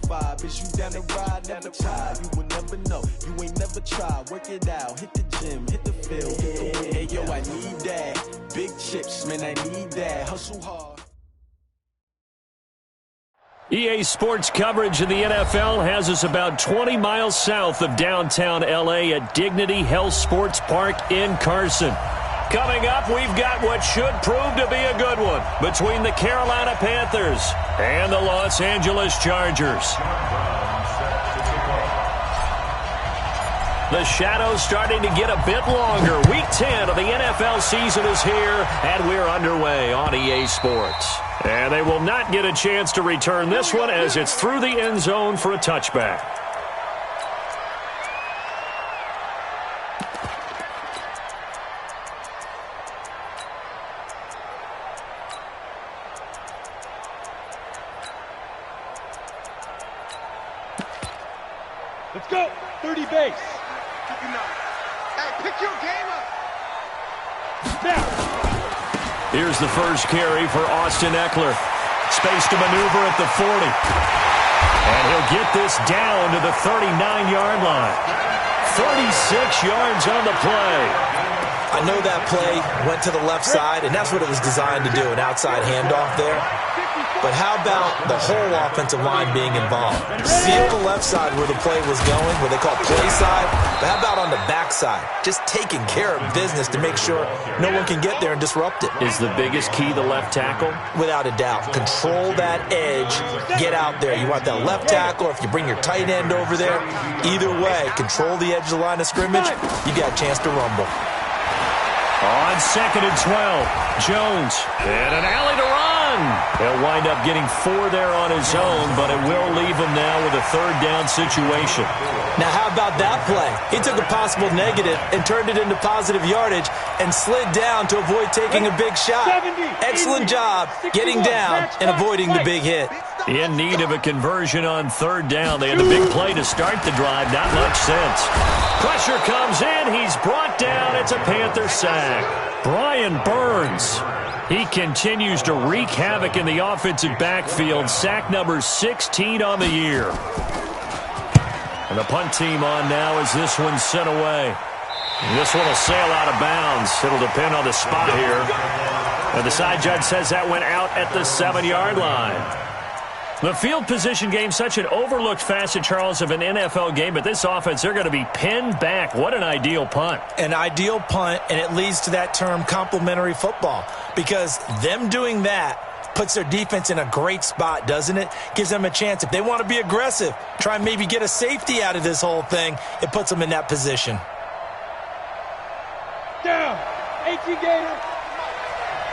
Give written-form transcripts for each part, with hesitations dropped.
vibe. Is you down the ride? Never try. You will never know. You ain't never tried. Work it out. Hit the gym. Hit the field. Hit the win. Hey, yo, I need that. Big chips, man, I need that. Hustle hard. EA Sports coverage of the NFL has us about 20 miles south of downtown L.A. at Dignity Health Sports Park in Carson. Coming up, we've got what should prove to be a good one between the Carolina Panthers and the Los Angeles Chargers. The shadow's starting to get a bit longer. Week 10 of the NFL season is here, and we're underway on EA Sports. And they will not get a chance to return this one as it's through the end zone for a touchback. Let's go. 30 base. Hey, pick your game up. Now. Here's the first carry for Austin Eckler. Space to maneuver at the 40. And he'll get this down to the 39-yard line. 36 yards on the play. I know that play went to the left side, and that's what it was designed to do, an outside handoff there. But how about the whole offensive line being involved? Seal the left side where the play was going, where they call play side. But how about on the back side? Just taking care of business to make sure no one can get there and disrupt it. Is the biggest key the left tackle? Without a doubt. Control that edge. Get out there. You want that left tackle, or if you bring your tight end over there, either way, control the edge of the line of scrimmage, you got a chance to rumble. On 2nd and 12, Jones, and an alley to run. He'll wind up getting 4 there on his own, but it will leave him now with a third down situation. Now, how about that play? He took a possible negative and turned it into positive yardage and slid down to avoid taking a big shot. Excellent job getting down and avoiding the big hit. In need of a conversion on third down. They had the big play to start the drive. Not much sense. Pressure comes in. He's brought down. It's a Panther sack. Brian Burns. He continues to wreak havoc in the offensive backfield. Sack number 16 on the year. And the punt team on now as this one's sent away. This one will sail out of bounds. It'll depend on the spot here. And the side judge says that went out at the 7-yard line. The field position game, such an overlooked facet, Charles, of an NFL game, but this offense, they're going to be pinned back. What an ideal punt. An ideal punt, and it leads to that term complementary football, because them doing that puts their defense in a great spot, doesn't it? Gives them a chance. If they want to be aggressive, try and maybe get a safety out of this whole thing, it puts them in that position. Down. 18 Gator.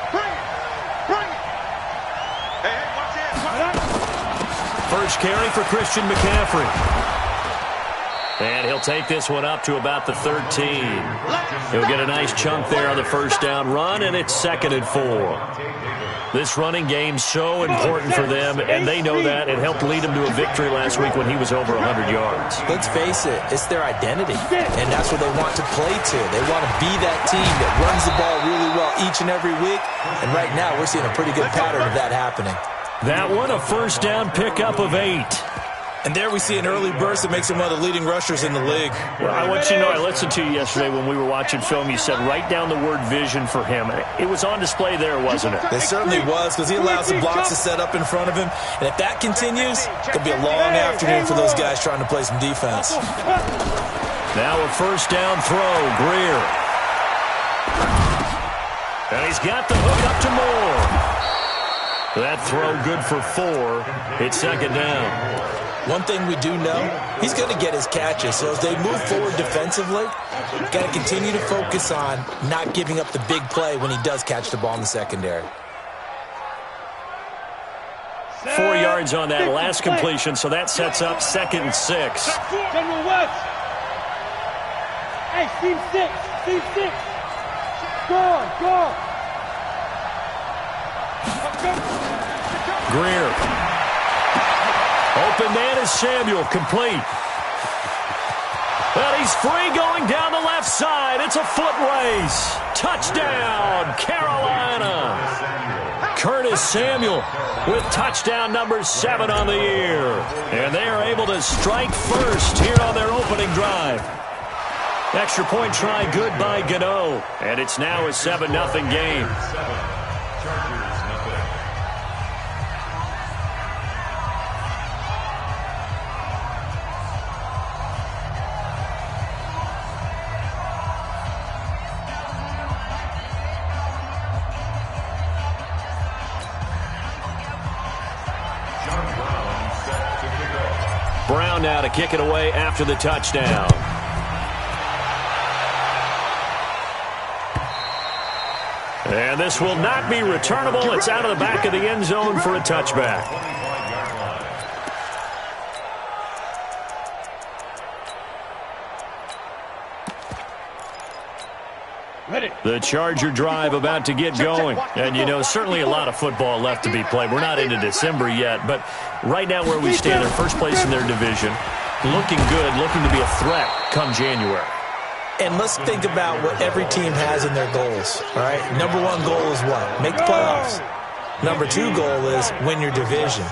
Bring it. Hey, watch it. First carry for Christian McCaffrey. And he'll take this one up to about the 13. He'll get a nice chunk there on the first down run, and it's 2nd and 4. This running game's so important for them, and they know that. It helped lead them to a victory last week when he was over 100 yards. Let's face it, it's their identity, and that's what they want to play to. They want to be that team that runs the ball really well each and every week, and right now we're seeing a pretty good pattern of that happening. That one, a first down pickup of 8. And there we see an early burst that makes him one of the leading rushers in the league. Well, I want you to know, I listened to you yesterday when we were watching film. You said write down the word vision for him. It was on display there, wasn't it? It certainly was, because he allows the blocks to set up in front of him. And if that continues, it'll be a long afternoon for those guys trying to play some defense. Now a first down throw, Greer. And he's got the hook up to Moore. That throw good for 4. It's 2nd down. One thing we do know, he's going to get his catches. So as they move forward defensively, got to continue to focus on not giving up the big play when he does catch the ball in the secondary. 4 yards on that last completion, so that sets up 2nd and 6. General West. Hey, team 6. Go. Greer. Open man is Samuel, complete. And he's free going down the left side. It's a foot race. Touchdown, Carolina. Curtis Samuel with touchdown number 7 on the year. And they are able to strike first here on their opening drive. Extra point try good by Gano. And it's now a 7-0 game. Brown now to kick it away after the touchdown. And this will not be returnable. It's out of the back of the end zone for a touchback. The Charger drive about to get going. And, you know, certainly a lot of football left to be played. We're not into December yet, but right now where we stand, they're first place in their division. Looking good, looking to be a threat come January. And let's think about what every team has in their goals, all right? Number one goal is what? Make the playoffs. Number two goal is win your division.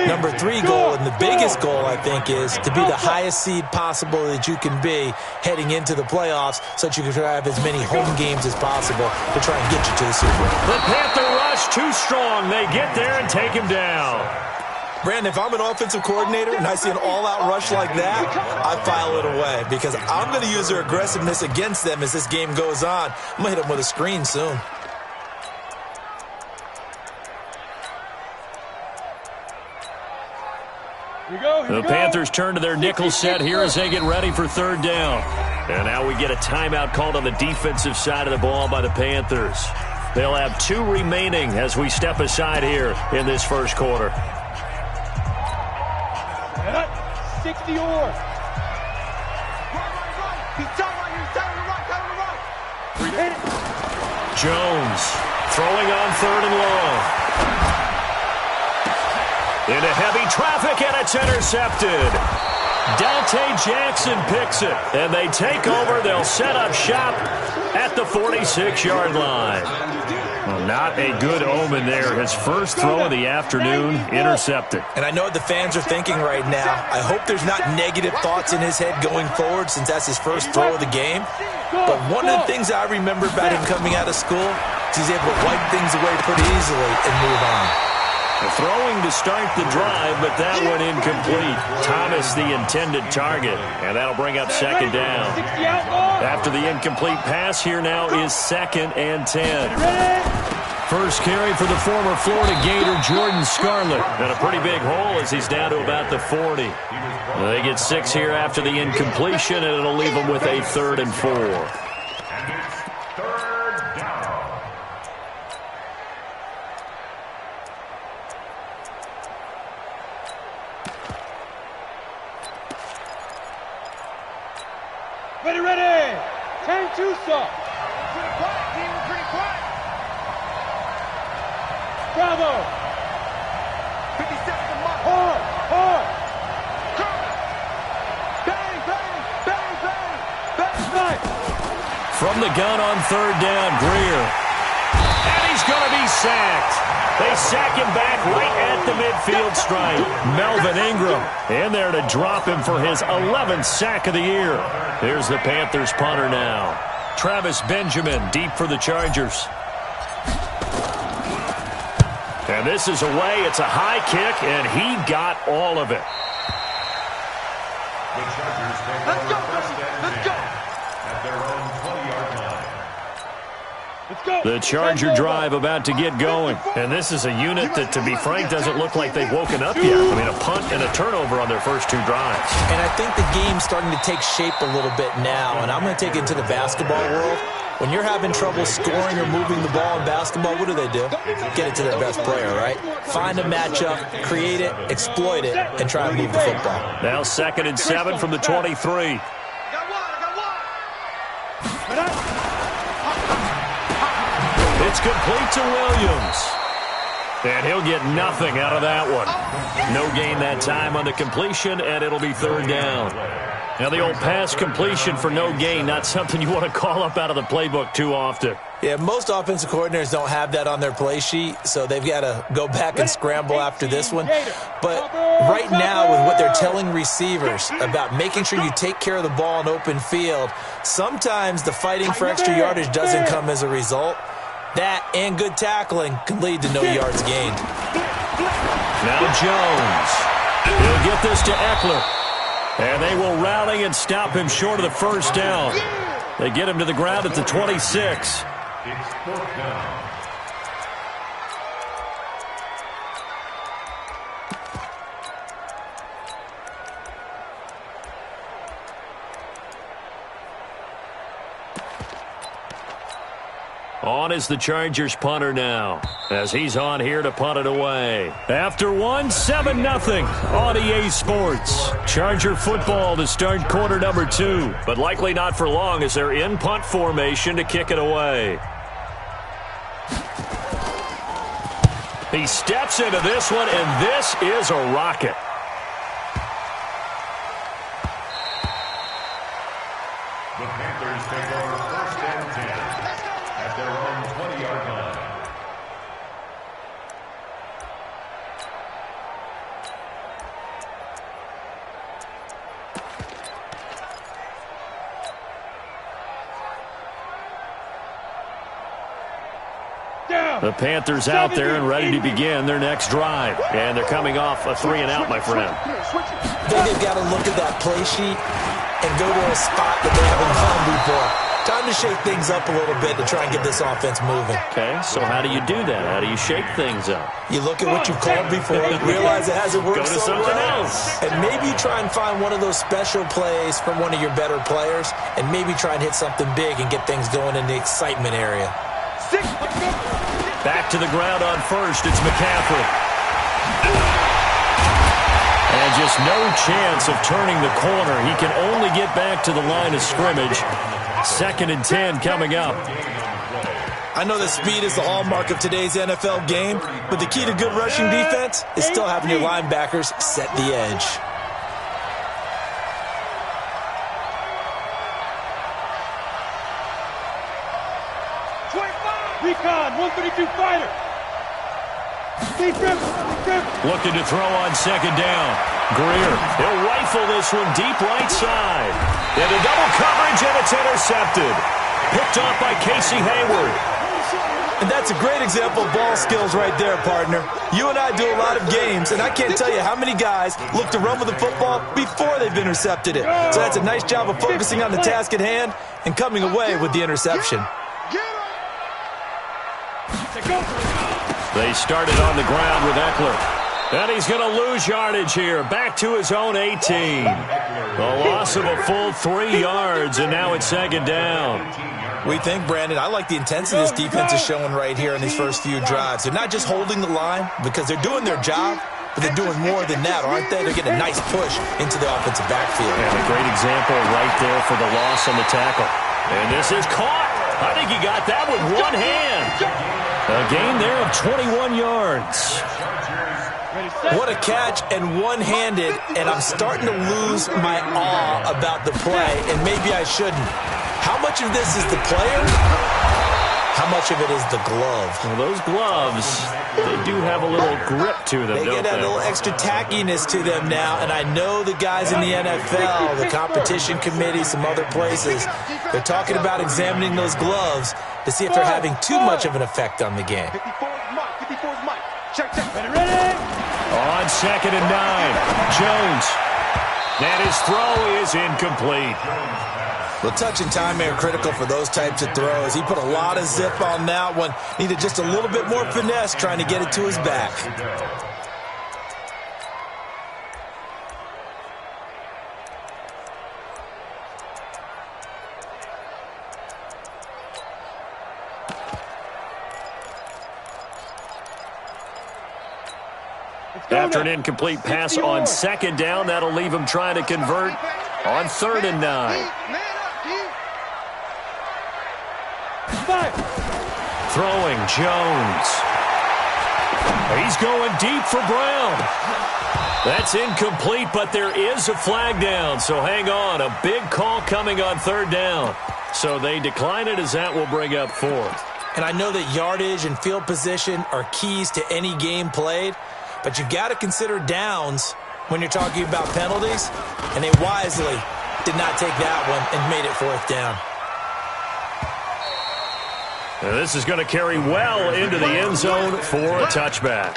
Number three goal, and the biggest goal, I think, is to be the highest seed possible that you can be heading into the playoffs so that you can have as many home games as possible to try and get you to the Super Bowl. The Panther rush too strong. They get there and take him down. Brandon, if I'm an offensive coordinator and I see an all-out rush like that, I file it away because I'm going to use their aggressiveness against them as this game goes on. I'm going to hit them with a screen soon. The Panthers turn to their nickel set here as they get ready for third down. And now we get a timeout called on the defensive side of the ball by the Panthers. They'll have 2 remaining as we step aside here in this first quarter. 60 or. Jones throwing on third and long. Into heavy traffic, and it's intercepted. Dante Jackson picks it, and they take over. They'll set up shop at the 46-yard line. Well, not a good omen there. His first throw of the afternoon, intercepted. And I know what the fans are thinking right now. I hope there's not negative thoughts in his head going forward since that's his first throw of the game. But one of the things I remember about him coming out of school is he's able to wipe things away pretty easily and move on. Throwing to start the drive, but that one incomplete. Thomas the intended target, and that'll bring up second down. After the incomplete pass, here now is 2nd and 10. First carry for the former Florida Gator, Jordan Scarlett. And a pretty big hole as he's down to about the 40. They get 6 here after the incompletion, and it'll leave them with a 3rd and 4. Ready. 10-2 stop. Pretty quiet, team. We're pretty quiet. Bravo. 50 seconds a month. Hard. Bang, bang, bang, bang, bang. Nice. From the gun on third down, Greer. And he's going to be sacked. They sack him back right at the midfield stripe. Melvin Ingram in there to drop him for his 11th sack of the year. Here's the Panthers punter now. Travis Benjamin deep for the Chargers. And this is away. It's a high kick, and he got all of it. Let's go, Chrissy. Let's go. At their own 20-yard line. Let's go. The Charger drive about to get going. And this is a unit that, to be frank, doesn't look like they've woken up yet. I mean, a punt and a turnover on their first 2 drives. And I think the game's starting to take shape a little bit now, and I'm going to take it to the basketball world. When you're having trouble scoring or moving the ball in basketball, what do? Get it to their best player, right? Find a matchup, create it, exploit it, and try and move the football. Now 2nd and 7 from the 23. I got one. It's complete to Williams. And he'll get nothing out of that one. No gain that time on the completion, and it'll be third down. Now, the old pass completion for no gain, not something you want to call up out of the playbook too often. Yeah, most offensive coordinators don't have that on their play sheet, so they've got to go back and scramble after this one. But right now, with what they're telling receivers about making sure you take care of the ball in open field, sometimes the fighting for extra yardage doesn't come as a result. That and good tackling can lead to no yards gained. Now Jones. He'll get this to Eckler. And they will rally and stop him short of the first down. They get him to the ground at the 26. It's fourth down. On is the Chargers punter now, as he's on here to punt it away. After one, 7-0 on EA Sports. Charger football to start quarter number 2, but likely not for long as they're in punt formation to kick it away. He steps into this one, and this is a rocket. The Panthers take over first and 10 at their own 20-yard line. The Panthers out there and ready to begin their next drive. And they're coming off a 3-and-out, my friend. They've got to look at that play sheet and go to a spot that they haven't gone before. Time to shake things up a little bit to try and get this offense moving. Okay, so how do you do that? How do you shake things up? You look at what you've called before, realize it hasn't worked Go to so something well, else. and maybe you try and find one of those special plays from one of your better players, and maybe try and hit something big and get things going in the excitement area. Back to the ground on first. It's McCaffrey. And just no chance of turning the corner. He can only get back to the line of scrimmage. 2nd and 10 coming up. I know that speed is the hallmark of today's NFL game, but the key to good rushing defense is still having your linebackers set the edge. Recon, 132 fighter. Looking to throw on 2nd down. Greer, he'll rifle this one deep right side. Into double coverage, and it's intercepted. Picked off by Casey Hayward. And that's a great example of ball skills right there, partner. You and I do a lot of games, and I can't tell you how many guys look to run with the football before they've intercepted it. So that's a nice job of focusing on the task at hand and coming away with the interception. They started on the ground with Eckler. And he's going to lose yardage here. Back to his own 18. A loss of a full 3 yards, and now it's 2nd down. We think, Brandon, I like the intensity this defense is showing right here in these first few drives. They're not just holding the line because they're doing their job, but they're doing more than that, aren't they? They're getting a nice push into the offensive backfield. And a great example right there for the loss on the tackle. And this is caught. I think he got that with one hand. A gain there of 21 yards. What a catch, and one-handed, and I'm starting to lose my awe about the play, and maybe I shouldn't. How much of this is the player? How much of it is the glove? Well, those gloves, they do have a little grip to them, They don't get that little extra tackiness to them now, and I know the guys in the NFL, the competition committee, some other places, they're talking about examining those gloves to see if they're having too much of an effect on the game. 54's Mike. 54's Mike. Check. Ready? On 2nd and 9, Jones. And his throw is incomplete. Well, touch and time are critical for those types of throws. He put a lot of zip on that one. Needed just a little bit more finesse trying to get it to his back. After an incomplete pass on 2nd down, that'll leave him trying to convert on 3rd and 9. Throwing Jones. He's going deep for Brown. That's incomplete, but there is a flag down, so hang on. A big call coming on third down. So they decline it as that will bring up fourth. And I know that yardage and field position are keys to any game played, but you've got to consider downs when you're talking about penalties, and they wisely did not take that one and made it fourth down. Now this is going to carry well into the end zone for a touchback.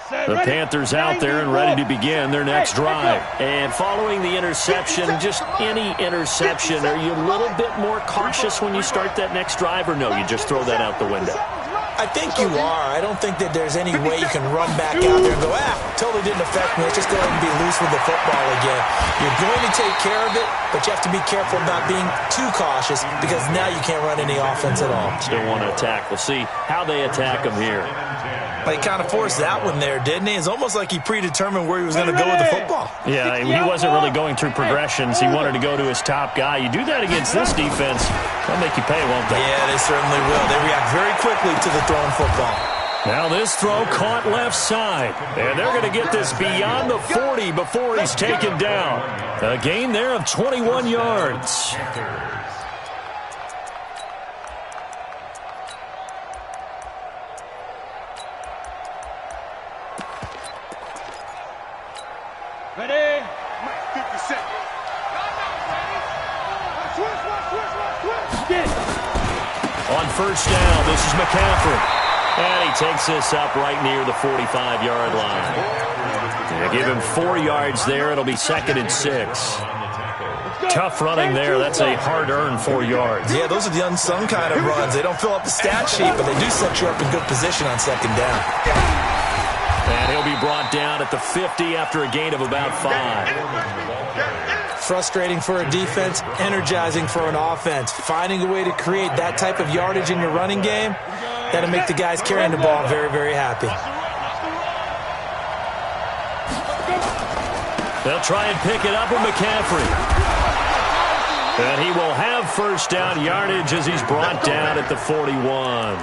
The Panthers out there and ready to begin their next drive. And following the interception, just any interception, are you a little bit more cautious when you start that next drive, or no, you just throw that out the window? I think you are. I don't think that there's any way you can run back out there and go, totally didn't affect me. Let's just go ahead and be loose with the football again. You're going to take care of it, but you have to be careful about being too cautious because now you can't run any offense at all. Still want to attack. We'll see how they attack him here. He kind of forced that one there, didn't he? It's almost like he predetermined where he was going to go with the football. Yeah, he wasn't really going through progressions. He wanted to go to his top guy. You do that against this defense, they'll make you pay, won't they? Yeah, they certainly will. They react very quickly to the thrown football. Now this throw caught left side. And they're going to get this beyond the 40 before he's taken down. A gain there of 21 yards. Ready? 50 seconds. On first down, this is McCaffrey. And he takes this up right near the 45-yard line. They give him 4 yards there. It'll be 2nd and 6. Tough running there. That's a hard-earned 4 yards. Yeah, those are the unsung kind of runs. They don't fill up the stat sheet, but they do set you up in good position on 2nd down. And he'll be brought down at the 50 after a gain of about 5. Frustrating for a defense, energizing for an offense. Finding a way to create that type of yardage in your running game, that'll make the guys carrying the ball very, very happy. They'll try and pick it up with McCaffrey. And he will have first down yardage as he's brought down at the 41.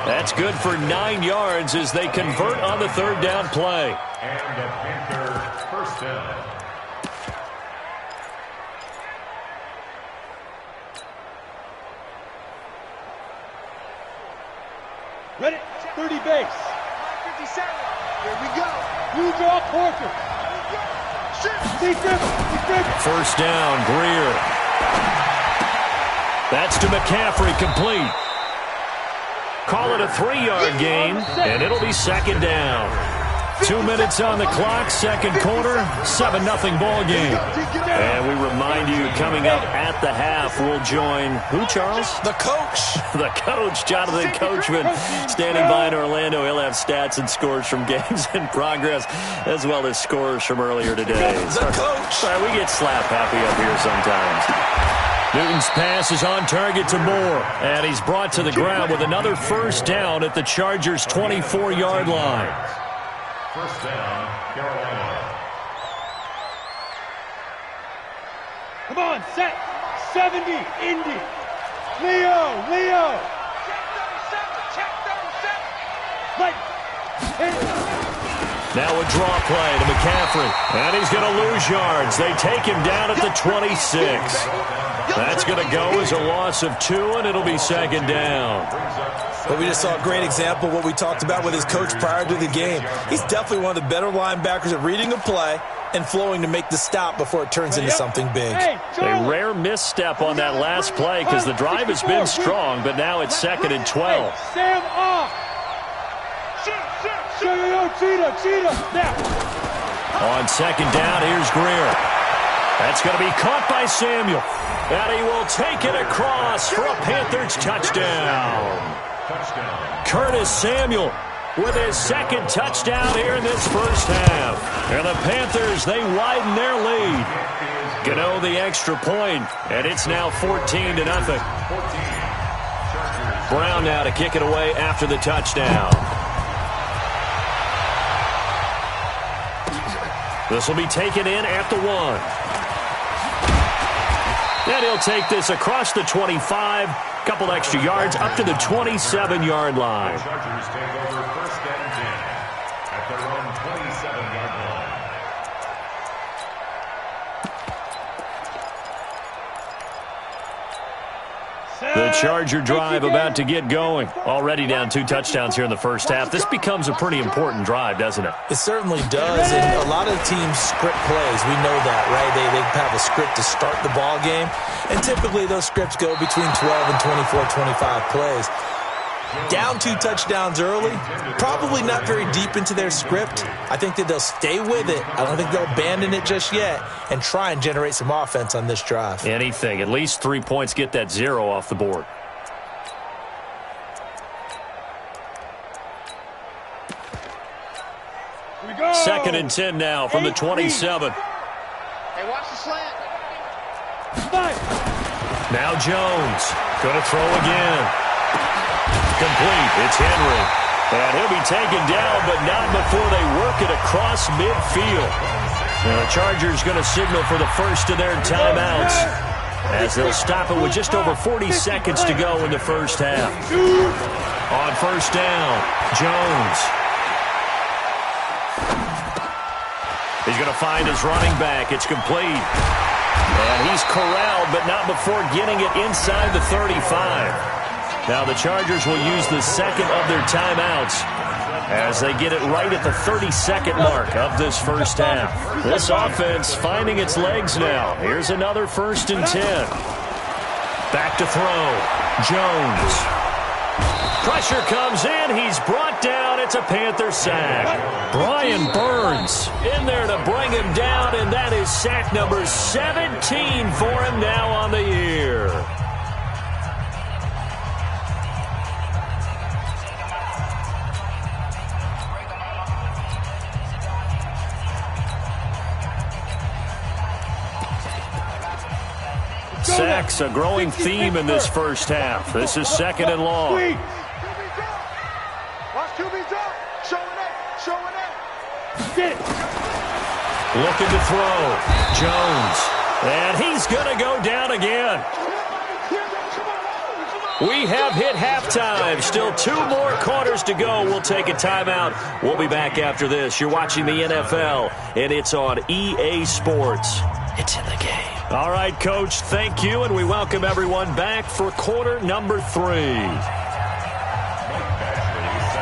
That's good for 9 yards as they convert on the third down play. And the Panthers first down. Ready? 30 base. 57. Here we go. You draw Porter. First down, Greer. That's to McCaffrey, complete. Call it a 3-yard gain, and it'll be 2nd down. 2 minutes on the clock, second quarter, 7-0 ball game. And we remind you, coming up at the half, we'll join who, Charles? The coach. The coach, Jonathan Coachman, standing by in Orlando. He'll have stats and scores from games in progress, as well as scores from earlier today. The coach. Sorry, we get slap happy up here sometimes. Newton's pass is on target to Moore, and he's brought to the ground with another first down at the Chargers' 24-yard line. First down, Carolina. Come on, set. 70, Indy. Leo. Now a draw play to McCaffrey, and he's going to lose yards. They take him down at the 26. That's going to go as a loss of 2, and it'll be 2nd down. But we just saw a great example of what we talked about with his coach prior to the game. He's definitely one of the better linebackers at reading a play and flowing to make the stop before it turns into something big. A rare misstep on that last play because the drive has been strong, but now it's 2nd and 12. Sam off. Cheetah. On 2nd down, here's Greer. That's going to be caught by Samuel. And he will take it across for a Panthers touchdown. Curtis Samuel with his 2nd touchdown here in this first half. And the Panthers, they widen their lead. Gano the extra point, and it's now 14-0. Brown now to kick it away after the touchdown. This will be taken in at the 1. And he'll take this across the 25, Couple extra yards up to the 27-yard line. The Chargers take over first and 10 at their own 27-yard line. The Charger drive about to get going. Already down 2 touchdowns here in the first half. This becomes a pretty important drive, doesn't it? It certainly does, and a lot of teams script plays. We know that, right? They have a script to start the ball game, and typically those scripts go between 12 and 24, 25 plays. Down 2 touchdowns early, probably not very deep into their script. I think that they'll stay with it. I don't think they'll abandon it just yet and try and generate some offense on this drive. Anything. At least 3 points, get that 0 off the board. Here we go. 2nd and 10 now from the 27. Hey, watch the slant. Now Jones. Going to throw again. Complete. It's Henry. And he'll be taken down, but not before they work it across midfield. Now the Chargers going to signal for the first of their timeouts as they'll stop it with just over 40 seconds to go in the first half. On first down, Jones. He's going to find his running back. It's complete. And he's corralled, but not before getting it inside the 35. Now the Chargers will use the second of their timeouts as they get it right at the 32nd mark of this first half. This offense finding its legs now. Here's another 1st and 10. Back to throw. Jones. Pressure comes in. He's brought down. It's a Panther sack. Brian Burns in there to bring him down, and that is sack number 17 for him now on the year. Sacks, a growing theme in this first half. This is 2nd and long. Watch QB drop. Showing it. Looking to throw. Jones. And he's going to go down again. We have hit halftime. Still 2 more quarters to go. We'll take a timeout. We'll be back after this. You're watching the NFL, and it's on EA Sports. It's in the game. All right, Coach, thank you, and we welcome everyone back for quarter number 3.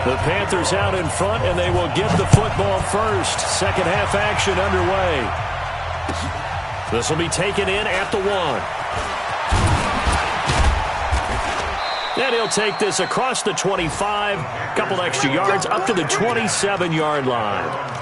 The Panthers out in front, and they will get the football first. Second half action underway. This will be taken in at the 1. And he'll take this across the 25, couple extra yards up to the 27-yard line.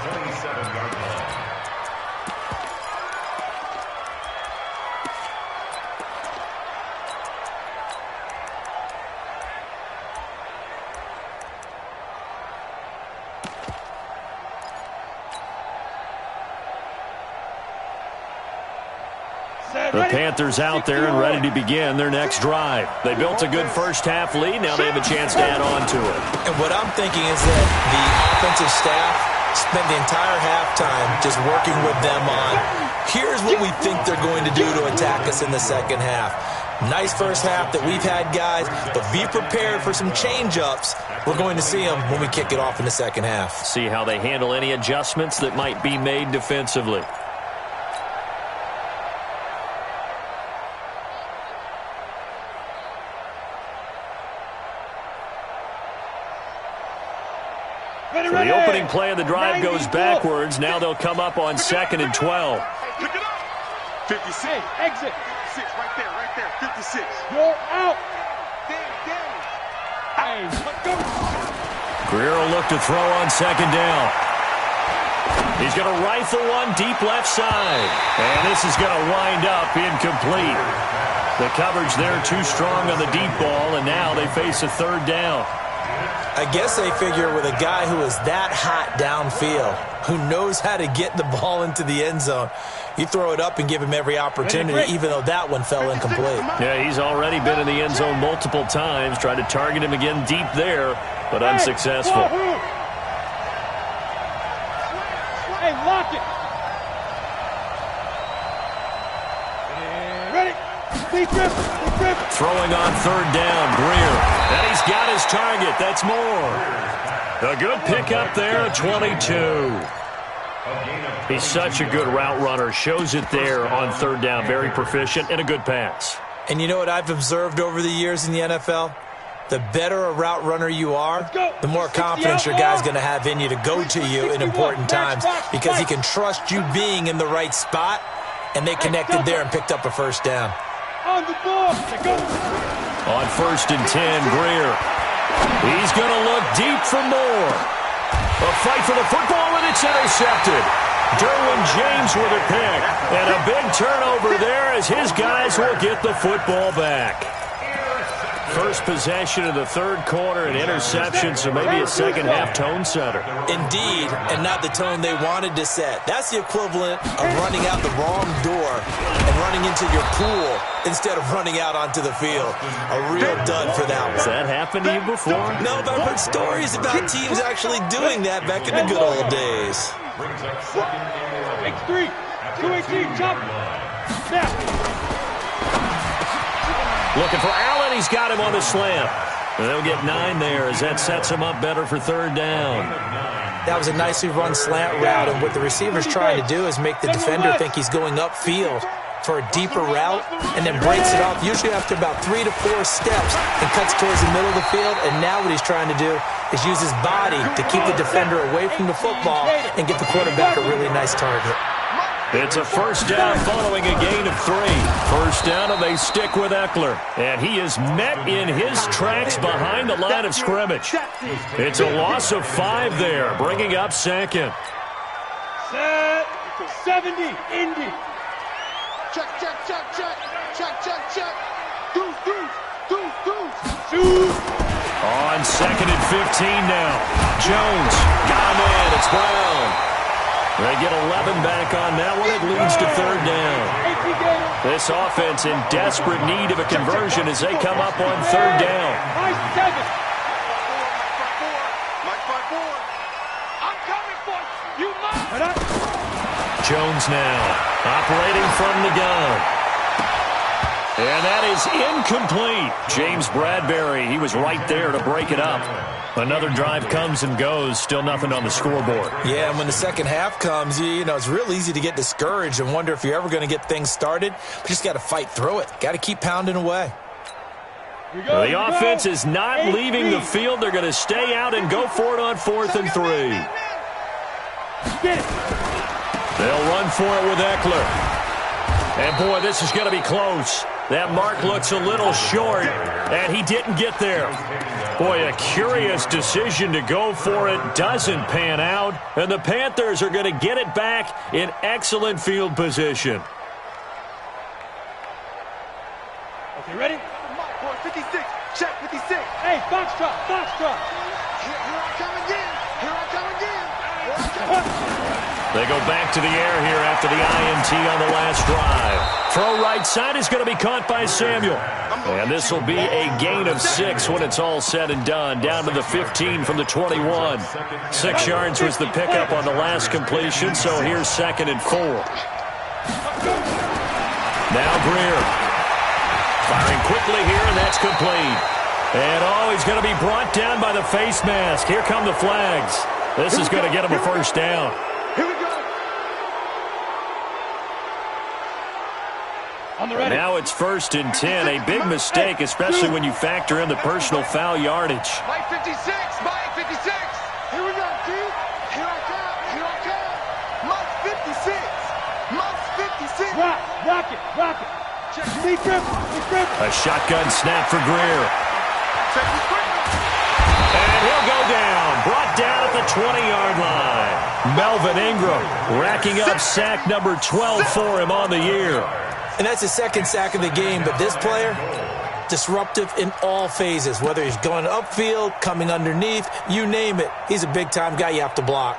The Panthers out there and ready to begin their next drive. They built a good first half lead. Now they have a chance to add on to it. And what I'm thinking is that the offensive staff spent the entire halftime just working with them on, here's what we think they're going to do to attack us in the second half. Nice first half that we've had, guys, but be prepared for some change-ups. We're going to see them when we kick it off in the second half. See how they handle any adjustments that might be made defensively. So the opening play of the drive goes backwards. Now they'll come up on 2nd and 12. Pick it up. 56. Exit. 6 right there. 56. You're out. Hey, let's go. Greer will look to throw on 2nd down. He's going to rifle one deep left side. And this is going to wind up incomplete. The coverage there too strong on the deep ball, and now they face a 3rd down. I guess they figure with a guy who is that hot downfield, who knows how to get the ball into the end zone, you throw it up and give him every opportunity, even though that one fell incomplete. Yeah, he's already been in the end zone multiple times, tried to target him again deep there, but unsuccessful. Hey, lock it. Ready. Throwing on third down, Greer. And he's got his target. That's Moore. A good pickup there, 22. He's such a good route runner. Shows it there on third down. Very proficient and a good pass. And you know what I've observed over the years in the NFL? The better a route runner you are, the more confidence your guy's going to have in you to go to you in important times because he can trust you being in the right spot, and they connected there and picked up a first down. On the ball. On 1st and 10, Greer. He's going to look deep for more. A fight for the football, and it's intercepted. Derwin James with a pick. And a big turnover there as his guys will get the football back. First possession of the third quarter, an interception, so maybe a second-half tone setter. Indeed, and not the tone they wanted to set. That's the equivalent of running out the wrong door and running into your pool instead of running out onto the field. A real dud for that one. Has that happened to you before? No, but I've heard stories about teams actually doing that back in the good old days. X3, 218, chop. Snap. Looking for Allen. He's got him on the slant. And they'll get 9 there as that sets him up better for third down. That was a nicely run slant route, and what the receiver's trying to do is make the defender think he's going upfield for a deeper route and then breaks it off, usually after about 3 to 4 steps, and cuts towards the middle of the field. And now what he's trying to do is use his body to keep the defender away from the football and get the quarterback a really nice target. It's a first down following a gain of 3. First down, and they stick with Eckler. And he is met in his tracks behind the line of scrimmage. It's a loss of 5 there, bringing up second. Set. 70. Indy. Check, check, check, check. Check, check, check. Deuce. Shoot. On 2nd and 15 now. Jones. Got him in. It's Brown. They get 11 back on that one. It leads to third down. This offense in desperate need of a conversion as they come up on third down. Mike 7. Mike 5-4. I'm coming for you. You must. Jones now operating from the gun. And that is incomplete. James Bradbury, he was right there to break it up. Another drive comes and goes, still nothing on the scoreboard. Yeah, and when the second half comes, you know, it's real easy to get discouraged and wonder if you're ever going to get things started. But just got to fight through it. Got to keep pounding away. The offense is not leaving the field. They're going to stay out and go for it on 4th and 3. They'll run for it with Eckler. And, boy, this is going to be close. That mark looks a little short, and he didn't get there. Boy, a curious decision to go for it. Doesn't pan out, and the Panthers are going to get it back in excellent field position. Okay, ready? 56. Check 56. Hey, Foxtrot. Here I come again. They go back to the air here after the INT on the last drive. Throw right side is going to be caught by Samuel. And this will be a gain of 6 when it's all said and done. Down to the 15 from the 21. 6 yards was the pickup on the last completion, so here's 2nd and 4. Now Greer. Firing quickly here, and that's complete. And, he's going to be brought down by the face mask. Here come the flags. This is going to get him a first down. Here we go. Now it's 1st and 10. A big mistake, especially when you factor in the personal foul yardage. Mike 56. Here we go, dude. Here I come. Mike 56. Rock it. Check. A shotgun snap for Greer. And he'll go down. Brought down at the 20-yard line. Melvin Ingram racking up sack number 12 for him on the year. And that's his second sack of the game, but this player, disruptive in all phases, whether he's going upfield, coming underneath, you name it. He's a big-time guy you have to block.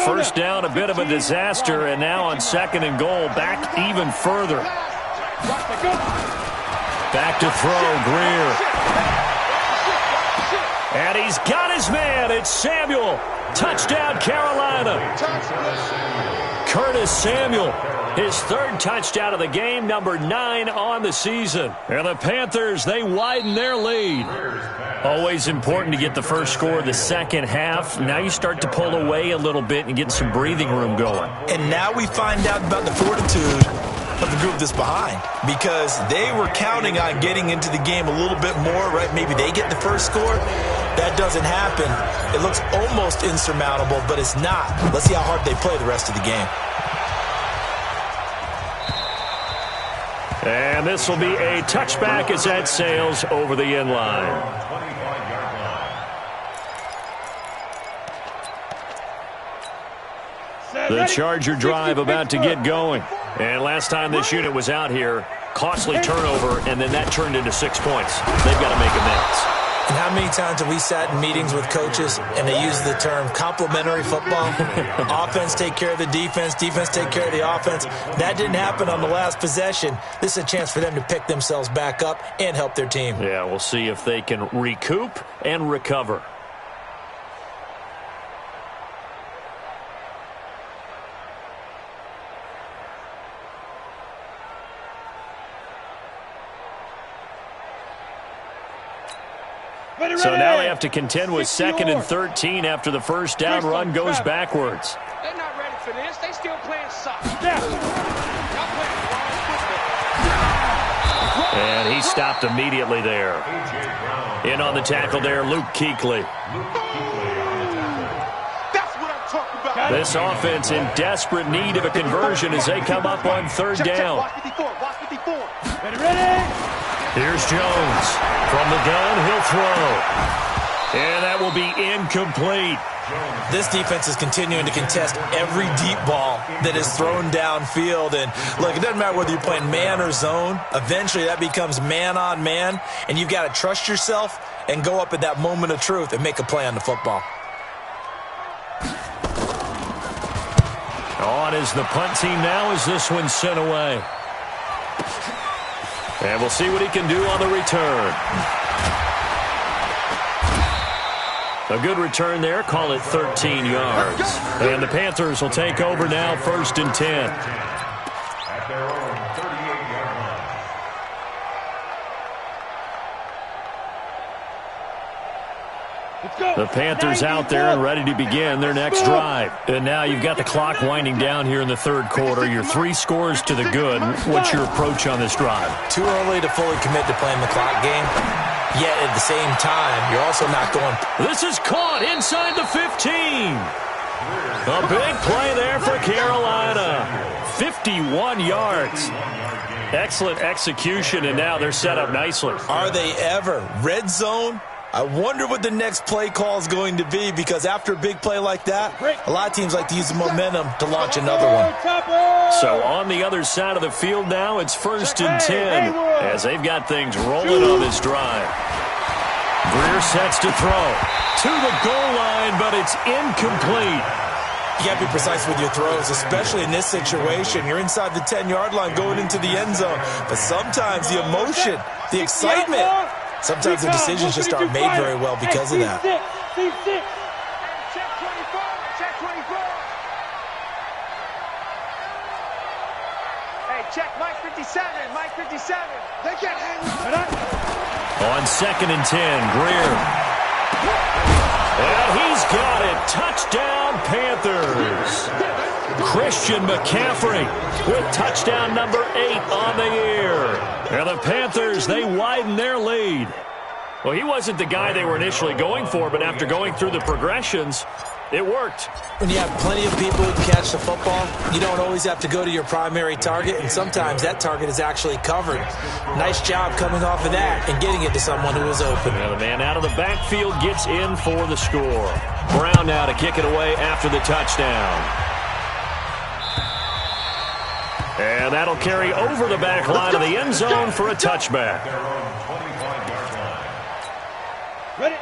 First down, a bit of a disaster, and now on 2nd and goal, back even further. Back to throw, Greer. And he's He's got his man. It's Samuel. Touchdown, Carolina. Curtis Samuel, his third touchdown of the game, number 9 on the season. And the Panthers, they widen their lead. Always important to get the first score of the second half. Now you start to pull away a little bit and get some breathing room going. And now we find out about the fortitude of the group that's behind, because they were counting on getting into the game a little bit more, right? Maybe they get the first score. That doesn't happen. It looks almost insurmountable, but it's not. Let's see how hard they play the rest of the game. And this will be a touchback as that sails over the end line. The Charger drive about to get going. And last time this unit was out here, costly turnover, and then that turned into 6 points. They've got to make amends. And how many times have we sat in meetings with coaches and they use the term complementary football? Offense take care of the defense, defense take care of the offense. That didn't happen on the last possession. This is a chance for them to pick themselves back up and help their team. Yeah, we'll see if they can recoup and recover. So now they have to contend with 2nd and 13 after the first down run goes backwards. They're not ready for this. They still playing soccer. And he stopped immediately there. In on the tackle there, Luke Kuechly. That's what I'm talking about. This offense in desperate need of a conversion as they come up on 3rd down. Watch 54. Watch 54. Ready? Here's Jones. From the gun, he'll throw. And that will be incomplete. This defense is continuing to contest every deep ball that is thrown downfield. And look, it doesn't matter whether you're playing man or zone. Eventually that becomes man on man. And you've got to trust yourself and go up at that moment of truth and make a play on the football. On is the punt team now as this one's sent away. And we'll see what he can do on the return. A good return there. Call it 13 yards. And the Panthers will take over now, 1st and 10. At their own 38-yard line. The Panthers out there and ready to begin their next drive. And now you've got the clock winding down here in the 3rd quarter. You're 3 scores to the good. What's your approach on this drive? Too early to fully commit to playing the clock game. Yet at the same time, you're also not going. This is caught inside the 15. A big play there for Carolina. 51 yards. Excellent execution, and now they're set up nicely. Are they ever? Red zone? I wonder what the next play call is going to be, because after a big play like that, a lot of teams like to use the momentum to launch another one. So on the other side of the field now, it's 1st and 10 as they've got things rolling on this drive. Greer sets to throw to the goal line, but it's incomplete. You got to be precise with your throws, especially in this situation. You're inside the 10-yard line going into the end zone. But sometimes the emotion, the excitement, sometimes the decisions just aren't made very well because of that. Check 24. Check 24. Hey, check Mike 57. Mike 57. They can't hang with On 2nd and 10, Greer. And he's got it. Touchdown, Panthers. Christian McCaffrey with touchdown number 8 on the year. And the Panthers, they widen their lead. Well, he wasn't the guy they were initially going for, but after going through the progressions, it worked. When you have plenty of people who can catch the football, you don't always have to go to your primary target, and sometimes that target is actually covered. Nice job coming off of that and getting it to someone who was open. Now the man out of the backfield gets in for the score. Brown now to kick it away after the touchdown. And that'll carry over the back line of the end zone for a touchback.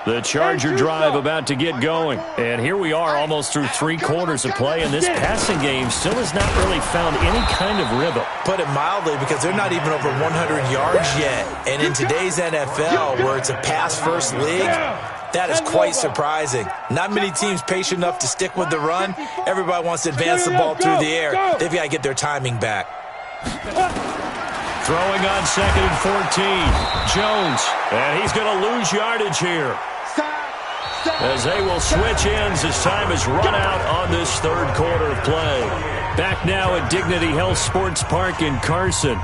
The Charger drive about to get going. And here we are almost through 3 quarters of play, and this passing game still has not really found any kind of rhythm. Put it mildly, because they're not even over 100 yards yet. And in today's NFL, where it's a pass-first league, That is quite surprising. Not many teams patient enough to stick with the run. Everybody wants to advance the ball through the air. They've got to get their timing back. Throwing on 2nd and 14. Jones. And he's going to lose yardage here. As they will switch ends as time has run out on this third quarter of play. Back now at Dignity Health Sports Park in Carson.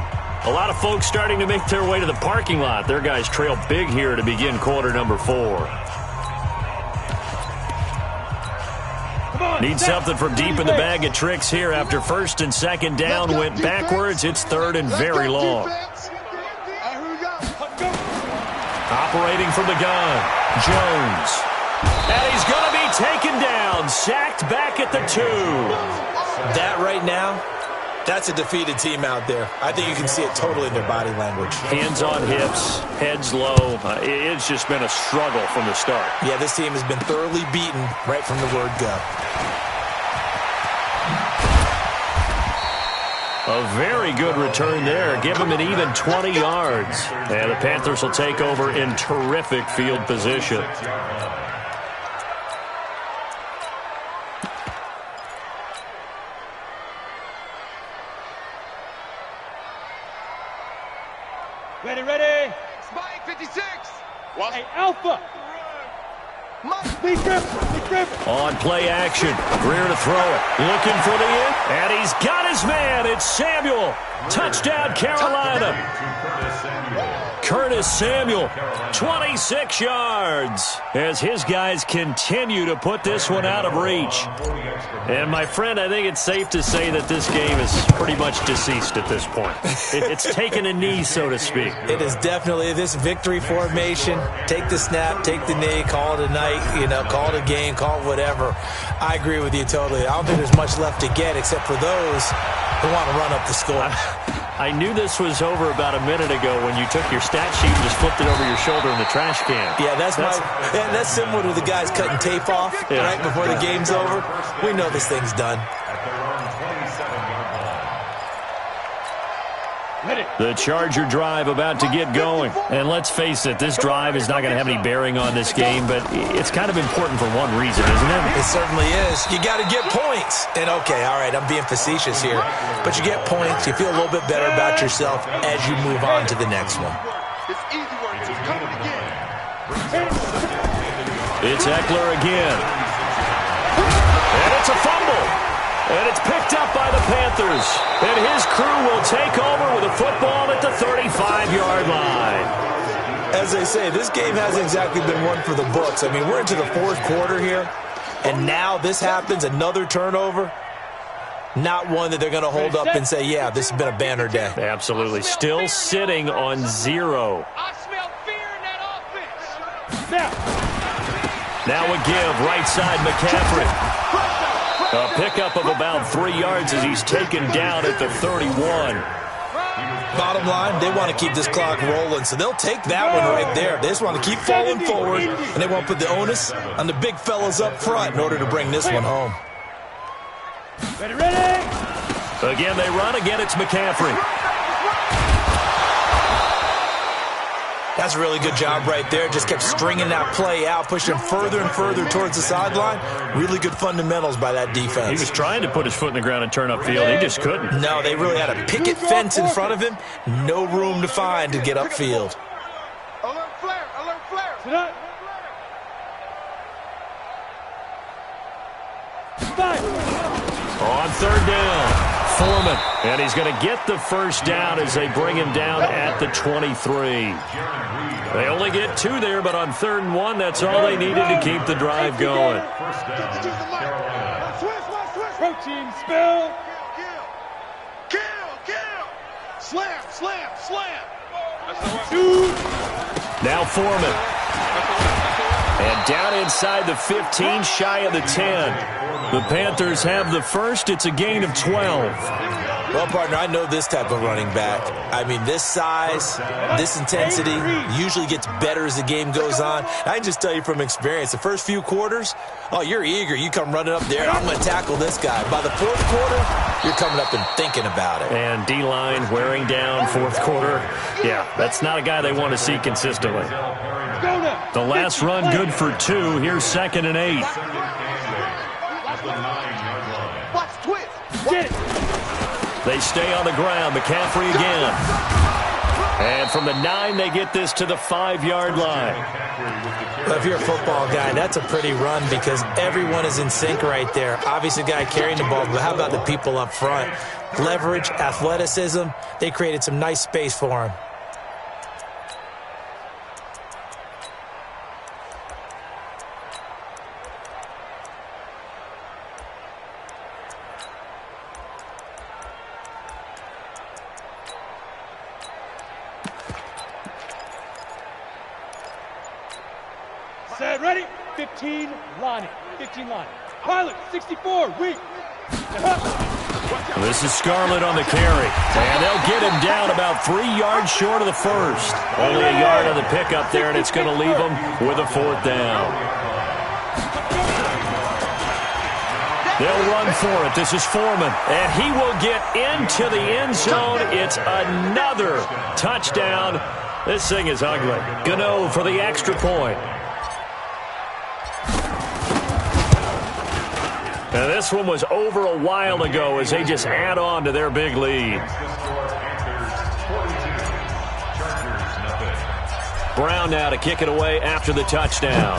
A lot of folks starting to make their way to the parking lot. Their guys trail big here to begin quarter number 4. Need something from deep in the bag of tricks here after 1st and 2nd down went backwards. It's 3rd and very long. Operating from the gun, Jones. And he's going to be taken down, sacked back at the 2. That right now, that's a defeated team out there. I think you can see it totally in their body language. Hands on hips, heads low. It's just been a struggle from the start. Yeah, this team has been thoroughly beaten right from the word go. A very good return there. Give him an even 20 yards. And the Panthers will take over in terrific field position. Ready. Spike 56. Hey, Alpha. Be careful. On play action. Greer to throw it. Looking for the end. And he's got his man. It's Samuel. Touchdown, Carolina. Curtis Samuel, 26 yards, as his guys continue to put this one out of reach. And, my friend, I think it's safe to say that this game is pretty much deceased at this point. It's taken a knee, so to speak. It is definitely this victory formation. Take the snap, take the knee, call it a night, call it a game, call it whatever. I agree with you totally. I don't think there's much left to get except for those who want to run up the score. I knew this was over about a minute ago when you took your stat sheet and just flipped it over your shoulder in the trash can. Yeah, that's similar to the guys cutting tape off right before the game's over. We know this thing's done. The Charger drive about to get going. And let's face it, this drive is not going to have any bearing on this game, but it's kind of important for one reason, isn't it? It certainly is. You got to get points. And, okay, all right, I'm being facetious here, but you get points, you feel a little bit better about yourself as you move on to the next one. It's easy work. It's coming again. It's Eckler again. And it's a fumble. And it's picked up by the Panthers. And his crew will take over with a football at the 35-yard line. As they say, this game hasn't exactly been one for the books. I mean, we're into the 4th quarter here, and now this happens, another turnover. Not one that they're going to hold up and say, yeah, this has been a banner day. Absolutely. Still sitting on 0. I smell fear in that offense. Now a give, right side McCaffrey. A pickup of about 3 yards as he's taken down at the 31. Bottom line, they want to keep this clock rolling, so they'll take that one right there. They just want to keep falling forward, and they want to put the onus on the big fellas up front in order to bring this one home. Ready. Again, they run. Again, it's McCaffrey. That's a really good job right there. Just kept stringing that play out, pushing further and further towards the sideline. Really good fundamentals by that defense. He was trying to put his foot in the ground and turn upfield. He just couldn't. No, they really had a picket fence in front of him. No room to find to get upfield. Alert flare. Alert flare. Sit up. On 3rd down, Foreman. And he's going to get the first down as they bring him down at the 23. They only get 2 there, but on 3rd and 1, that's all they needed to keep the drive going. Protein spill. Kill. Slam. Now Foreman. And down inside the 15, shy of the 10. The Panthers have the first. It's a gain of 12. Well, partner, I know this type of running back. I mean, this size, this intensity usually gets better as the game goes on. I can just tell you from experience, the first few quarters, oh, you're eager. You come running up there, I'm going to tackle this guy. By the 4th quarter, you're coming up and thinking about it. And D-line wearing down 4th quarter. Yeah, that's not a guy they want to see consistently. The last run good for 2. Here's 2nd and 8. Watch twist. They stay on the ground. McCaffrey again. And from the 9, they get this to the 5-yard line. Well, if you're a football guy, that's a pretty run because everyone is in sync right there. Obviously, the guy carrying the ball, but how about the people up front? Leverage, athleticism, they created some nice space for him. Set, ready? 15, line. 15 line. Pilot, 64, weak. This is Scarlett on the carry. And they'll get him down about 3 yards short of the first. Only a yard on the pickup there, and it's going to leave them with a 4th down. They'll run for it. This is Foreman. And he will get into the end zone. It's another touchdown. This thing is ugly. Gano for the extra point. Now, this one was over a while ago as they just add on to their big lead. Brown now to kick it away after the touchdown.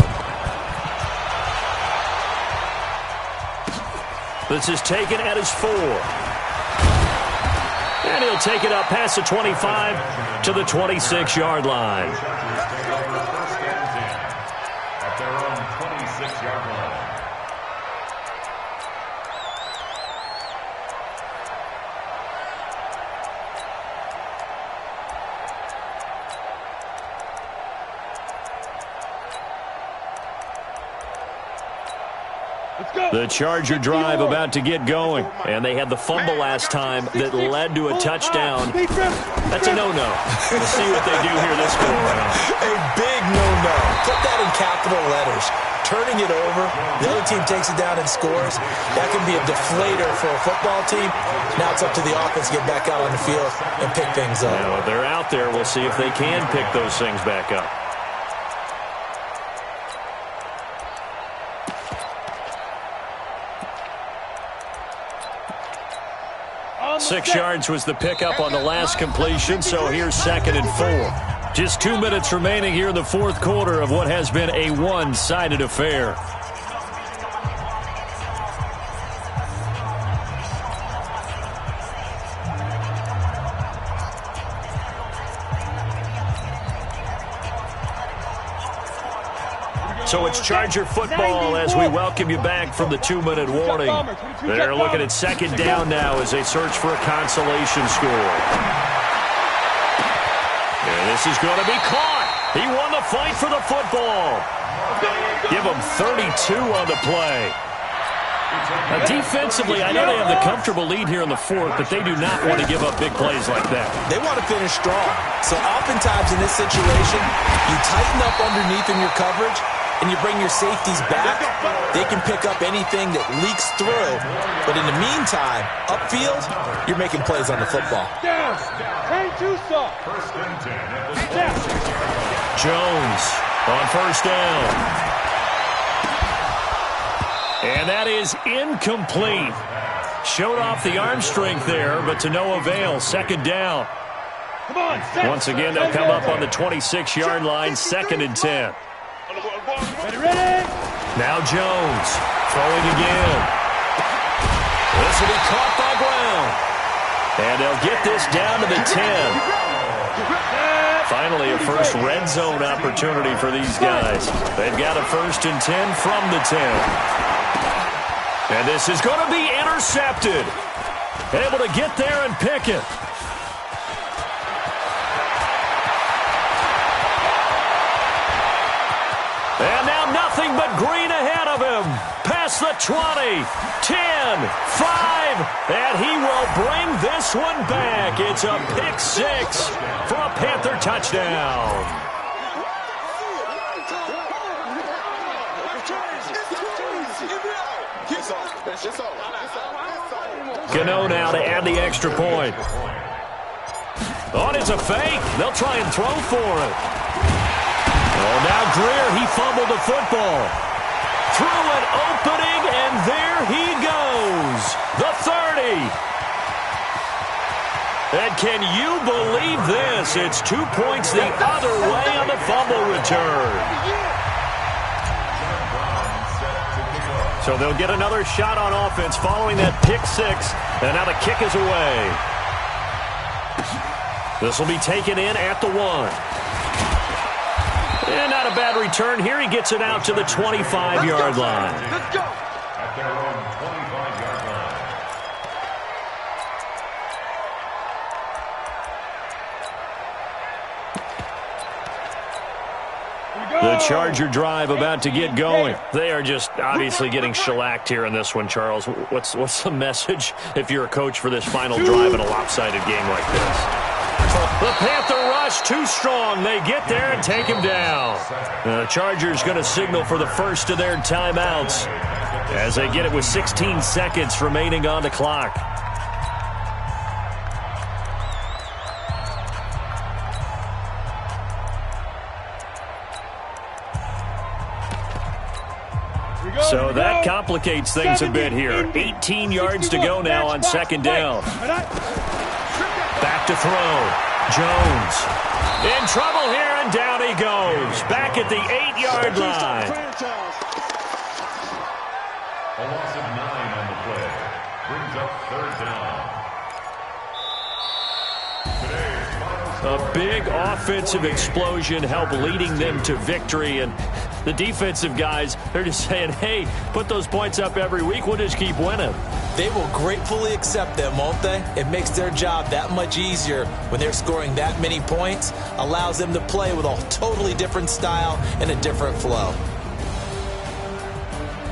This is taken at his 4. And he'll take it up past the 25 to the 26-yard line. At their own 26-yard line. The Charger drive about to get going. And they had the fumble last time that led to a touchdown. That's a no-no. We'll see what they do here this go around. A big no-no. Put that in capital letters. Turning it over, the other team takes it down and scores. That can be a deflator for a football team. Now it's up to the offense to get back out on the field and pick things up. Now, if they're out there, we'll see if they can pick those things back up. 6 yards was the pickup on the last completion, so here's 2nd and 4. Just 2 minutes remaining here in the 4th quarter of what has been a one-sided affair. So it's Charger football as we welcome you back from the 2-minute warning. They're looking at 2nd down now as they search for a consolation score. And this is going to be caught. He won the fight for the football. Give him 32 on the play. Now, defensively, I know they have the comfortable lead here in the 4th, but they do not want to give up big plays like that. They want to finish strong. So oftentimes in this situation, you tighten up underneath in your coverage, and you bring your safeties back. They can pick up anything that leaks through. But in the meantime, upfield, you're making plays on the football. Down. Train too soft. Jones on 1st down. And that is incomplete. Showed off the arm strength there, but to no avail. 2nd down. Come on, once again, they'll come up on the 26-yard line, 2nd and 10. Ready? Now Jones throwing again. This will be caught by Brown. And they'll get this down to the 10. Finally, a first red zone opportunity for these guys. They've got a 1st and 10 from the 10. And this is going to be intercepted. Able to get there and pick it. And now nothing but green ahead of him. Past the 20, 10, 5, and he will bring this one back. It's a pick 6 for a Panther touchdown. Gano now to add the extra point. Oh, it's a fake. They'll try and throw for it. Oh, now Greer, he fumbled the football. Through an opening, and there he goes. The 30. And can you believe this? It's 2 points the other way on the fumble return. So they'll get another shot on offense following that pick six. And now the kick is away. This will be taken in at the 1. And not a bad return here. He gets it out to the 25-yard line. Let's go. At their own 25-yard line. The Charger drive about to get going. They are just obviously getting shellacked here in this one, Charles. What's the message if you're a coach for this final drive in a lopsided game like this? The Panther rush too strong. They get there and take him down. The Chargers going to signal for the first of their timeouts as they get it with 16 seconds remaining on the clock. So that complicates things a bit here. 18 yards to go now on second down. Back to throw. Jones in trouble here, and down he goes. Back at the 8-yard line. A loss of 9 on the play. Brings up third down. A big offensive explosion helped leading them to victory, and the defensive guys, they're just saying, hey, put those points up every week. We'll just keep winning. They will gratefully accept them, won't they? It makes their job that much easier when they're scoring that many points. Allows them to play with a totally different style and a different flow.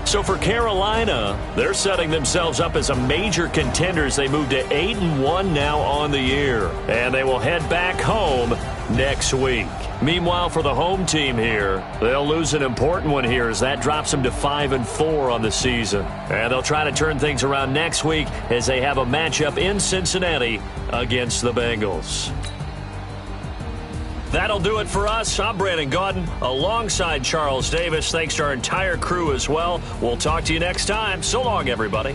So for Carolina, they're setting themselves up as a major contender as they move to 8-1 now on the year. And they will head back home next week. Meanwhile, for the home team here, they'll lose an important one here as that drops them to 5-4 on the season. And they'll try to turn things around next week as they have a matchup in Cincinnati against the Bengals. That'll do it for us. I'm Brandon Gaudin alongside Charles Davis. Thanks to our entire crew as well. We'll talk to you next time. So long, everybody.